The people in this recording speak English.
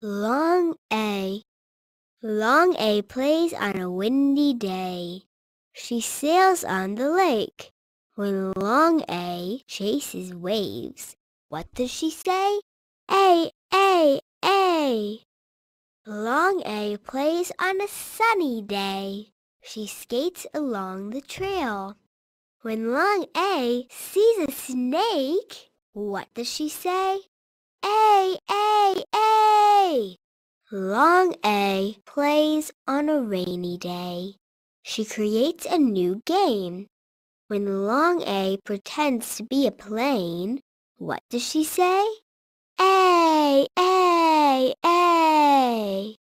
Long A. Long A plays on a windy day. She sails on the lake. When Long A chases waves, what does she say? A, A, A. Long A plays on a sunny day. She skates along the trail. When Long A sees a snake, what does she say? A, A, A. Long A plays on a rainy day. She creates a new game. When Long A pretends to be a plane, what does she say? A, A, A.